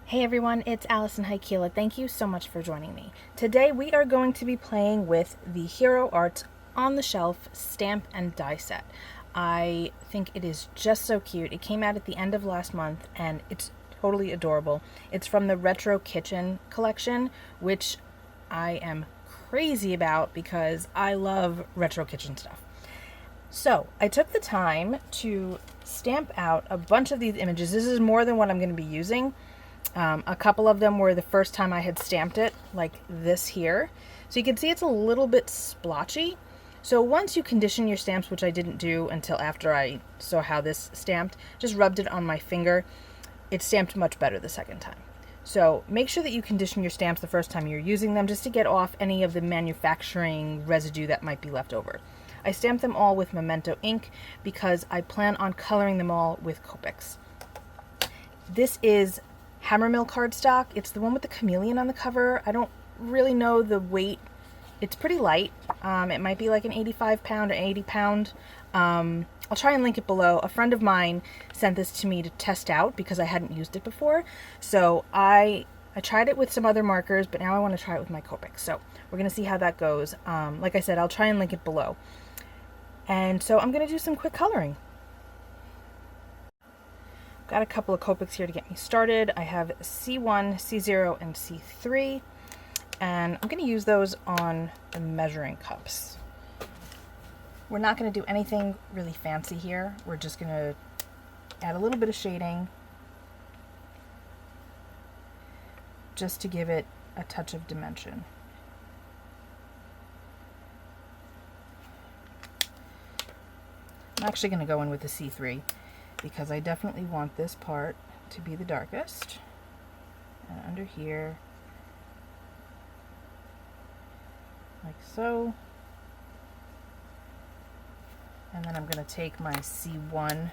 Hey everyone, it's Alison Heikkila. Thank you so much for joining me. Today we are going to be playing with the Hero Art on the Shelf stamp and die set. I think it is just so cute. It came out at the end of last month and it's totally adorable. It's from the Retro Kitchen collection, which I am crazy about because I love retro kitchen stuff. So I took the time to stamp out a bunch of these images. This is more than what I'm going to be using. A couple of them were the first time I had stamped it, like this here. So you can see it's a little bit splotchy. So once you condition your stamps, which I didn't do until after I saw how this stamped, just rubbed it on my finger, it stamped much better the second time. So make sure that you condition your stamps the first time you're using them, just to get off any of the manufacturing residue that might be left over. I stamped them all with Memento ink because I plan on coloring them all with Copics. This is Hammermill cardstock. It's the one with the chameleon on the cover. I don't really know the weight. It's pretty light. It might be like an 85 pound or 80 pound. I'll try and link it below. A friend of mine sent this to me to test out because I hadn't used it before. So I tried it with some other markers, but now I want to try it with my Copic. So we're going to see how that goes. Like I said, I'll try and link it below. And so I'm going to do some quick coloring. Got a couple of Copics here to get me started. I have C1, C0, and C3, and I'm going to use those on the measuring cups. We're not going to do anything really fancy here. We're just going to add a little bit of shading just to give it a touch of dimension. I'm actually going to go in with the C3. Because I definitely want this part to be the darkest. And under here, like so. And then I'm going to take my C1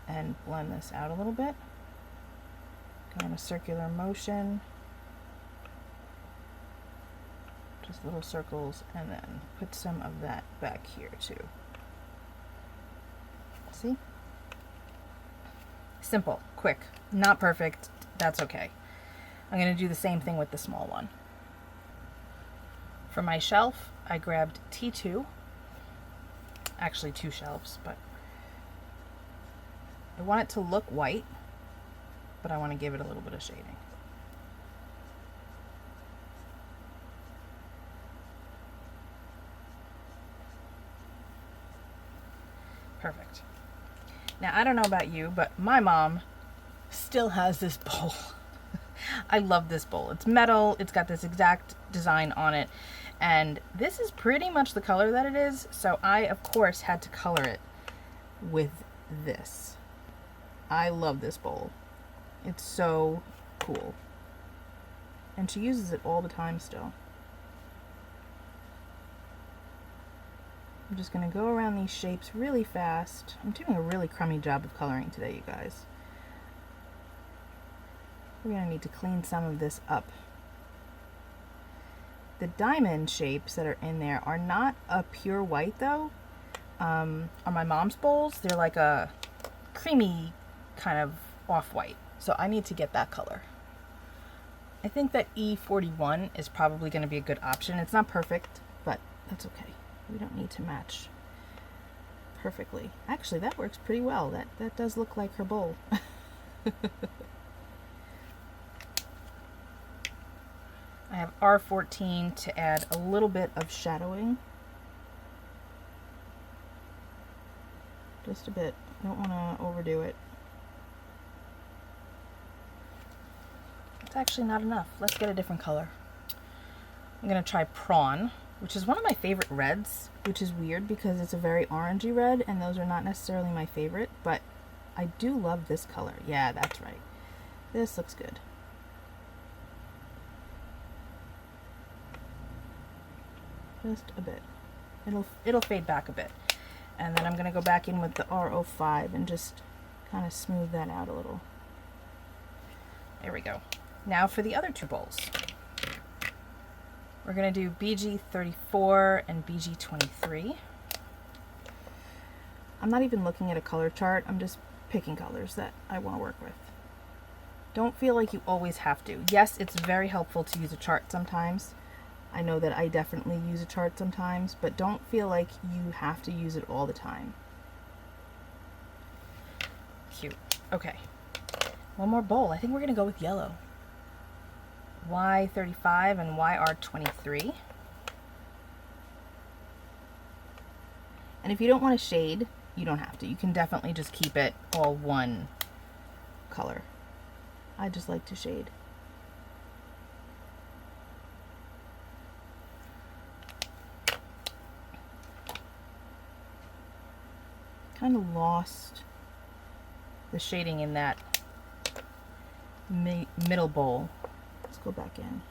and blend this out a little bit. Go in a circular motion. Just little circles, and then put some of that back here too. See? Simple, quick, not perfect, that's okay. I'm going to do the same thing with the small one. For my shelf, I grabbed T2, actually 2 shelves, but I want it to look white, but I want to give it a little bit of shading. Perfect. Now, I don't know about you, but my mom still has this bowl. I love this bowl. It's metal. It's got this exact design on it. And this is pretty much the color that it is. So I, of course, had to color it with this. I love this bowl. It's so cool. And she uses it all the time still. I'm just going to go around these shapes really fast. I'm doing a really crummy job of coloring today, you guys. We're going to need to clean some of this up. The diamond shapes that are in there are not a pure white though. On my mom's bowls, they're like a creamy kind of off-white. So I need to get that color. I think that E41 is probably going to be a good option. It's not perfect, but that's okay. We don't need to match perfectly. Actually, that works pretty well. That does look like her bowl. I have R14 to add a little bit of shadowing. Just a bit. I don't want to overdo it. It's actually not enough. Let's get a different color. I'm going to try Prawn, which is one of my favorite reds, which is weird because it's a very orangey red, and those are not necessarily my favorite, but I do love this color. Yeah, that's right. This looks good. Just a bit. It'll fade back a bit. And then I'm going to go back in with the R05 and just kind of smooth that out a little. There we go. Now for the other 2 bowls. We're going to do BG34 and BG23. I'm not even looking at a color chart. I'm just picking colors that I want to work with. Don't feel like you always have to. Yes, it's very helpful to use a chart sometimes. I know that I definitely use a chart sometimes, but don't feel like you have to use it all the time. Cute. Okay. One more bowl. I think we're gonna go with yellow. Y35 and YR23. And if you don't want to shade, you don't have to. You can definitely just keep it all one color. I just like to shade. Kind of lost the shading in that middle bowl. Let's go back in.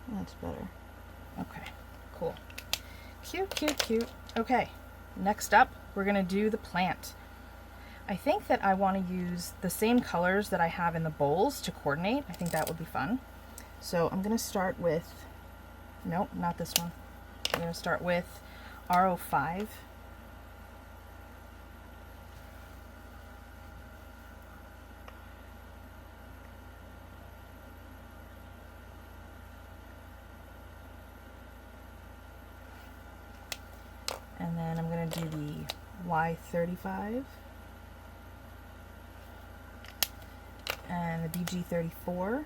That's better. Okay, cool. Cute, cute, cute. Okay, next up, we're gonna do the plant. I think that I want to use the same colors that I have in the bowls to coordinate. I think that would be fun. So I'm gonna start with, nope, not this one. I'm gonna start with R05. And then I'm going to do the Y35 and the BG34.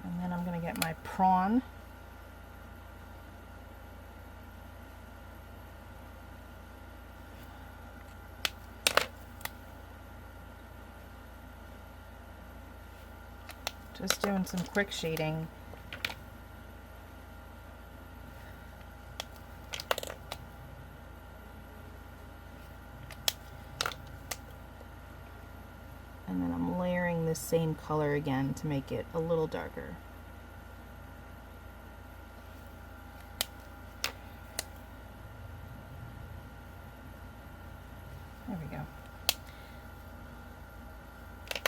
And then I'm going to get my prawn. Just doing some quick shading. And then I'm layering this same color again to make it a little darker. There we go.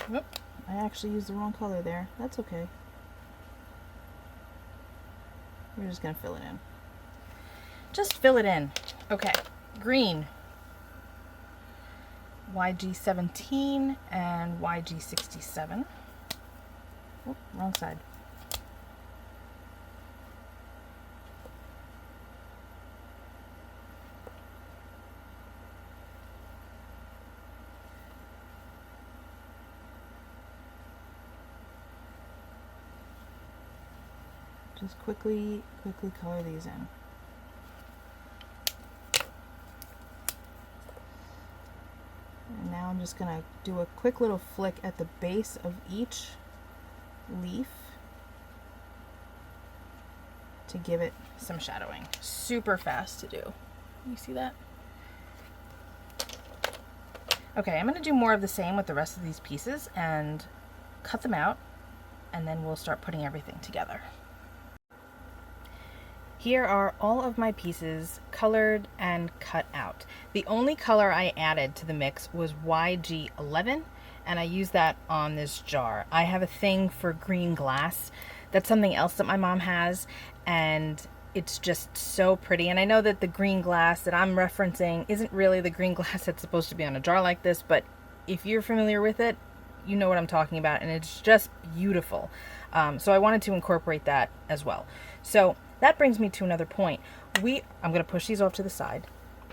Whoop. I actually used the wrong color there. That's okay. We're just gonna fill it in. Just fill it in. Okay, green. YG17 and YG67. Oh, wrong side. Just quickly color these in. And now I'm just gonna do a quick little flick at the base of each leaf to give it some shadowing. Super fast to do. You see that? Okay, I'm gonna do more of the same with the rest of these pieces and cut them out, and then we'll start putting everything together. Here are all of my pieces colored and cut out. The only color I added to the mix was YG11, and I used that on this jar. I have a thing for green glass. That's something else that my mom has, and it's just so pretty. And I know that the green glass that I'm referencing isn't really the green glass that's supposed to be on a jar like this, but if you're familiar with it, you know what I'm talking about, and it's just beautiful. So I wanted to incorporate that as well. So that brings me to another point. I'm going to push these off to the side.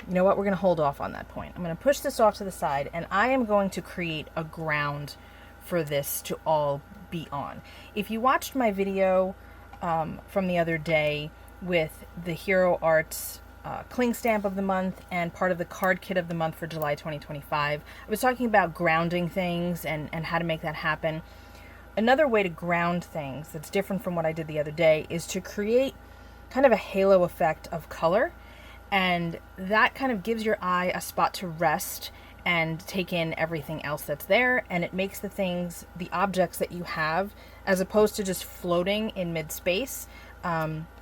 You know what? We're going to hold off on that point. I'm going to push this off to the side, and I am going to create a ground for this to all be on. If you watched my video from the other day with the Hero Arts cling stamp of the month and part of the card kit of the month for July 2025, I was talking about grounding things and how to make that happen. Another way to ground things that's different from what I did the other day is to create kind of a halo effect of color, and that kind of gives your eye a spot to rest and take in everything else that's there, and it makes the objects that you have, as opposed to just floating in mid-space,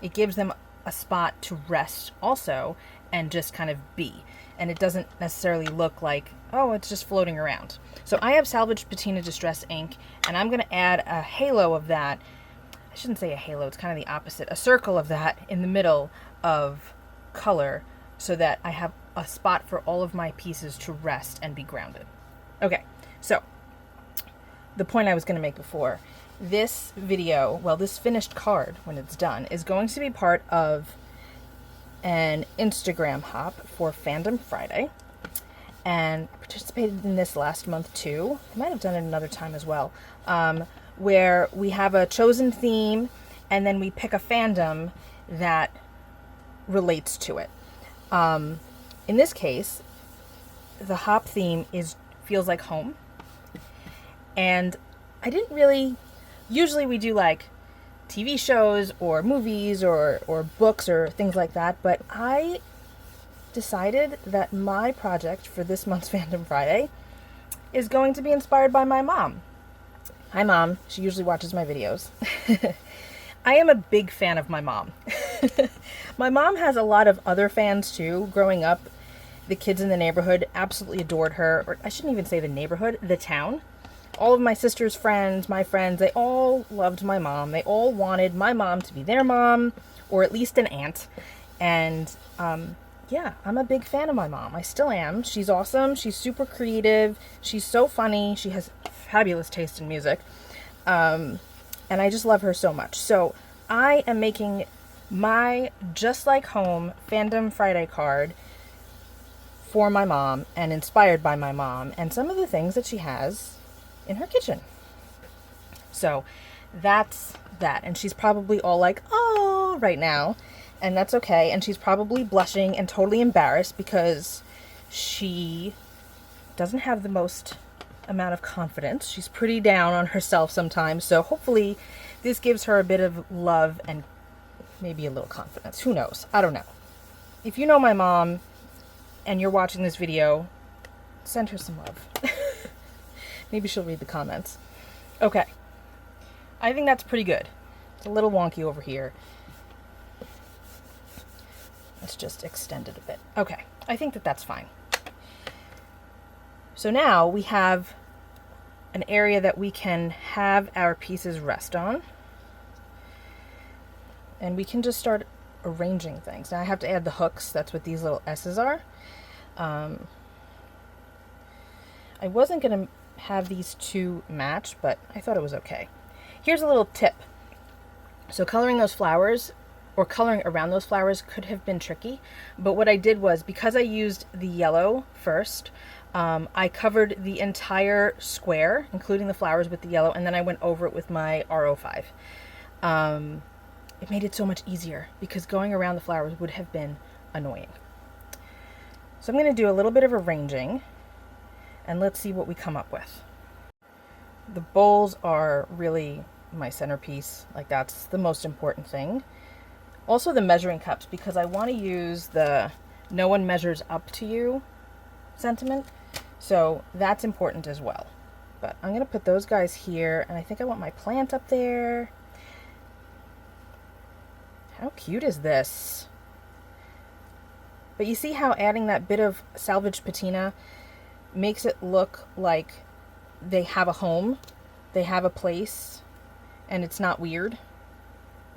it gives them a spot to rest also and just kind of be, and it doesn't necessarily look like, oh, it's just floating around. So I have Salvaged Patina Distress ink, and I'm going to add a halo of that. I I shouldn't say a halo, it's kind of the opposite, a circle of that in the middle of color so that I have a spot for all of my pieces to rest and be grounded. Okay, so the point I was going to make before, this video, well, this finished card, when it's done, is going to be part of an Instagram hop for Fandom Friday. And I participated in this last month too. I might have done it another time as well. Where we have a chosen theme and then we pick a fandom that relates to it. In this case, the hop theme feels like home. And I didn't really, usually we do like TV shows or movies or books or things like that, but I decided that my project for this month's Fandom Friday is going to be inspired by my mom. Hi, Mom. She usually watches my videos. I am a big fan of my mom. My mom has a lot of other fans too. Growing up, the kids in the neighborhood absolutely adored her, or I shouldn't even say the neighborhood, the town. All of my sister's friends, my friends, they all loved my mom. They all wanted my mom to be their mom, or at least an aunt. And yeah, I'm a big fan of my mom. I still am. She's awesome. She's super creative. She's so funny. She has fabulous taste in music. And I just love her so much. So I am making my Just Like Home Fandom Friday card for my mom and inspired by my mom and some of the things that she has in her kitchen. So that's that. And she's probably all like, oh, right now. And that's okay. And she's probably blushing and totally embarrassed because she doesn't have the most amount of confidence. She's pretty down on herself sometimes. So hopefully this gives her a bit of love and maybe a little confidence. Who knows? I don't know. If you know my mom and you're watching this video, send her some love. Maybe she'll read the comments. Okay. I think that's pretty good. It's a little wonky over here. Let's just extend it a bit. Okay. I think that that's fine. So now we have an area that we can have our pieces rest on. And we can just start arranging things. Now I have to add the hooks. That's what these little S's are. I wasn't going to have these two match, but I thought it was okay. Here's a little tip. So coloring those flowers or coloring around those flowers could have been tricky, but what I did was, because I used the yellow first, I covered the entire square, including the flowers, with the yellow, and then I went over it with my RO5. It made it so much easier because going around the flowers would have been annoying. So I'm going to do a little bit of arranging and let's see what we come up with. The bowls are really my centerpiece. Like, that's the most important thing. Also the measuring cups, because I want to use the no one measures up to you sentiment. So that's important as well. But I'm going to put those guys here, and I think I want my plant up there. How cute is this? But you see how adding that bit of salvaged patina makes it look like they have a home, they have a place, and it's not weird.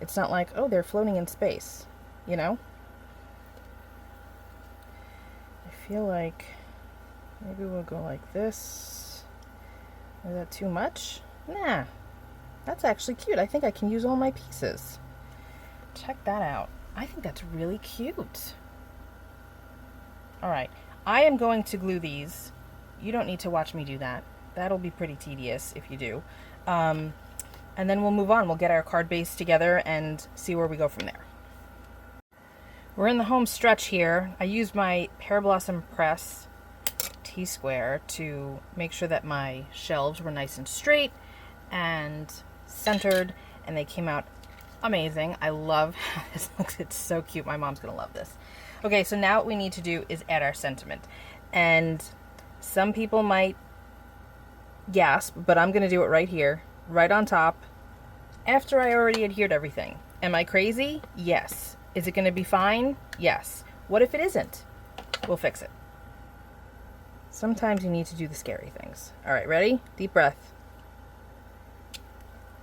It's not like, oh, they're floating in space, you know? I feel like maybe we'll go like this. Is that too much? Nah, that's actually cute. I think I can use all my pieces. Check that out. I think that's really cute. All right, I am going to glue these. You don't need to watch me do that. That'll be pretty tedious if you do. And then we'll move on. We'll get our card base together and see where we go from there. We're in the home stretch here. I used my Pear Blossom Press T-square to make sure that my shelves were nice and straight and centered, and they came out amazing. I love how this looks. It's so cute. My mom's gonna love this. Okay, so now what we need to do is add our sentiment. And some people might gasp, but I'm gonna do it right here, right on top, after I already adhered everything. Am I crazy? Yes. Is it gonna be fine? Yes. What if it isn't? We'll fix it. Sometimes you need to do the scary things. All right, ready? Deep breath.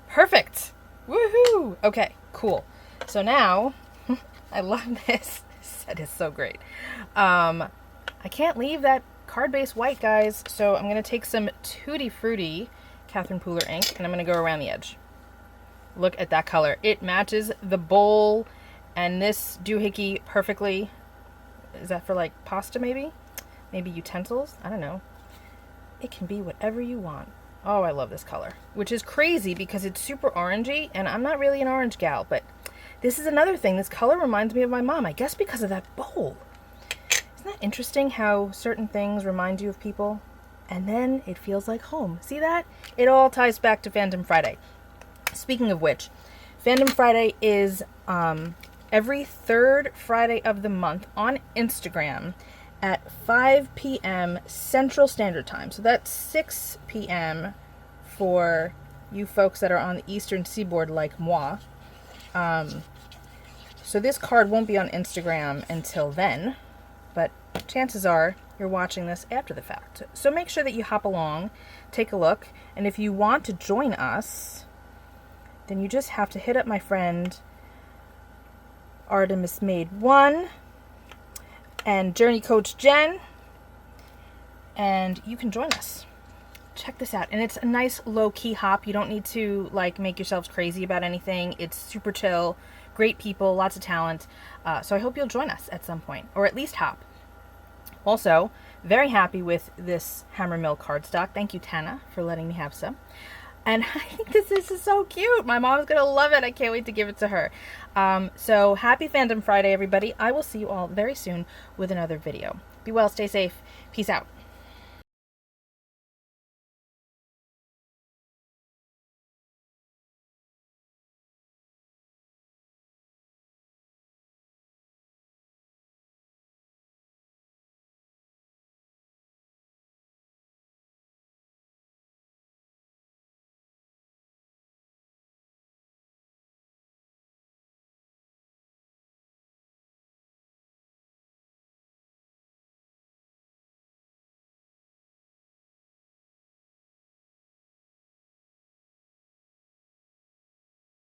Perfect. Woohoo! Okay, cool. So now, I love this. This set is so great. I can't leave that card-based white, guys, so I'm going to take some Tutti Frutti Catherine Pooler ink, and I'm going to go around the edge. Look at that color. It matches the bowl and this doohickey perfectly. Is that for like pasta maybe? Maybe utensils? I don't know. It can be whatever you want. Oh, I love this color. Which is crazy because it's super orangey, and I'm not really an orange gal, but this is another thing. This color reminds me of my mom, I guess because of that bowl. Isn't that interesting how certain things remind you of people? And then it feels like home. See that? It all ties back to Fandom Friday. Speaking of which, Fandom Friday is every third Friday of the month on Instagram at 5 p.m. Central Standard Time. So that's 6 p.m. for you folks that are on the Eastern Seaboard like moi. So this card won't be on Instagram until then, but chances are you're watching this after the fact. So make sure that you hop along, take a look, and if you want to join us, then you just have to hit up my friend Artemis Made 1 and Journey Coach Jen, and you can join us. Check this out. And it's a nice low-key hop. You don't need to like make yourselves crazy about anything. It's super chill, great people, lots of talent. So I hope you'll join us at some point, or at least hop. Also, very happy with this Hammermill cardstock. Thank you, Tana, for letting me have some. And I think this is so cute. My mom's going to love it. I can't wait to give it to her. So happy Fandom Friday, everybody. I will see you all very soon with another video. Be well, stay safe. Peace out.